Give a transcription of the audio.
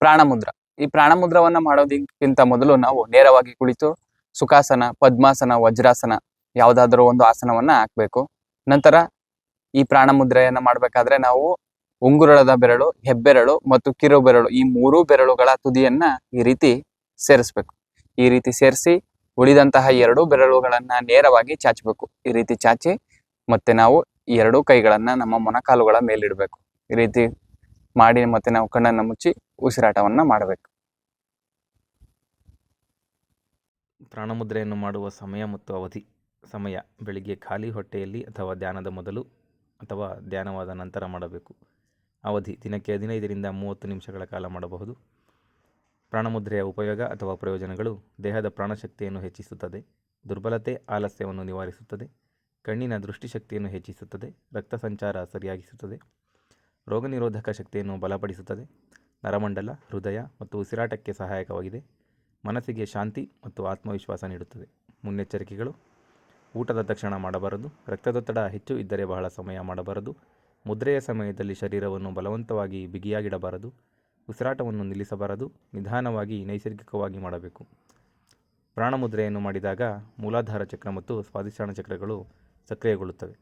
ಪ್ರಾಣಮುದ್ರ. ಈ ಪ್ರಾಣಮುದ್ರವನ್ನ ಮಾಡೋದಕ್ಕಿಂತ ಮೊದಲು ನಾವು ನೇರವಾಗಿ ಕುಳಿತು ಸುಖಾಸನ, ಪದ್ಮಾಸನ, ವಜ್ರಾಸನ ಯಾವುದಾದರೂ ಒಂದು ಆಸನವನ್ನ ಹಾಕ್ಬೇಕು. ನಂತರ ಈ ಪ್ರಾಣಮುದ್ರೆಯನ್ನ ಮಾಡಬೇಕಾದ್ರೆ ನಾವು ಉಂಗುರದ ಬೆರಳು, ಹೆಬ್ಬೆರಳು ಮತ್ತು ಕಿರು ಬೆರಳು ಈ ಮೂರೂ ಬೆರಳುಗಳ ತುದಿಯನ್ನ ಈ ರೀತಿ ಸೇರಿಸ್ಬೇಕು. ಈ ರೀತಿ ಸೇರಿಸಿ ಉಳಿದಂತಹ ಎರಡೂ ಬೆರಳುಗಳನ್ನ ನೇರವಾಗಿ ಚಾಚಬೇಕು. ಈ ರೀತಿ ಚಾಚಿ ಮತ್ತೆ ನಾವು ಈ ಎರಡೂ ಕೈಗಳನ್ನ ನಮ್ಮ ಮೊಣಕಾಲುಗಳ ಮೇಲಿಡಬೇಕು. ಈ ರೀತಿ ಮಾಡಿ ಮತ್ತೆ ನಾವು ಕಣ್ಣನ್ನು ಮುಚ್ಚಿ ಉಸಿರಾಟವನ್ನ ಮಾಡಬೇಕು. ಪ್ರಾಣಮುದ್ರೆಯನ್ನು ಮಾಡುವ ಸಮಯ ಮತ್ತು ಅವಧಿ. ಸಮಯ: ಬೆಳಿಗ್ಗೆ ಖಾಲಿ ಹೊಟ್ಟೆಯಲ್ಲಿ ಅಥವಾ ಧ್ಯಾನದ ಮೊದಲು ಅಥವಾ ಧ್ಯಾನವಾದ ನಂತರ ಮಾಡಬೇಕು. ಅವಧಿ: ದಿನಕ್ಕೆ 15ರಿಂದ 30 ನಿಮಿಷಗಳ ಕಾಲ ಮಾಡಬಹುದು. ಪ್ರಾಣಮುದ್ರೆಯ ಉಪಯೋಗ ಅಥವಾ ಪ್ರಯೋಜನಗಳು: ದೇಹದ ಪ್ರಾಣಶಕ್ತಿಯನ್ನು ಹೆಚ್ಚಿಸುತ್ತದೆ, ದುರ್ಬಲತೆ, ಆಲಸ್ಯವನ್ನು ನಿವಾರಿಸುತ್ತದೆ, ಕಣ್ಣಿನ ದೃಷ್ಟಿಶಕ್ತಿಯನ್ನು ಹೆಚ್ಚಿಸುತ್ತದೆ, ರಕ್ತ ಸಂಚಾರ ಸರಿಯಾಗಿಸುತ್ತದೆ, ರೋಗನಿರೋಧಕ ಶಕ್ತಿಯನ್ನು ಬಲಪಡಿಸುತ್ತದೆ, ನರಮಂಡಲ, ಹೃದಯ ಮತ್ತು ಉಸಿರಾಟಕ್ಕೆ ಸಹಾಯಕವಾಗಿದೆ, ಮನಸ್ಸಿಗೆ ಶಾಂತಿ ಮತ್ತು ಆತ್ಮವಿಶ್ವಾಸ ನೀಡುತ್ತದೆ. ಮುನ್ನೆಚ್ಚರಿಕೆಗಳು: ಊಟದ ತಕ್ಷಣ ಮಾಡಬಾರದು, ರಕ್ತದೊತ್ತಡ ಹೆಚ್ಚು ಇದ್ದರೆ ಬಹಳ ಸಮಯ ಮಾಡಬಾರದು, ಮುದ್ರೆಯ ಸಮಯದಲ್ಲಿ ಶರೀರವನ್ನು ಬಲವಂತವಾಗಿ ಬಿಗಿಯಾಗಿಡಬಾರದು, ಉಸಿರಾಟವನ್ನು ನಿಲ್ಲಿಸಬಾರದು, ನಿಧಾನವಾಗಿ ನೈಸರ್ಗಿಕವಾಗಿ ಮಾಡಬೇಕು. ಪ್ರಾಣಮುದ್ರೆಯನ್ನು ಮಾಡಿದಾಗ ಮೂಲಾಧಾರ ಚಕ್ರ ಮತ್ತು ಸ್ವಾದಿಷ್ಟಾನ ಚಕ್ರಗಳು ಸಕ್ರಿಯಗೊಳ್ಳುತ್ತವೆ.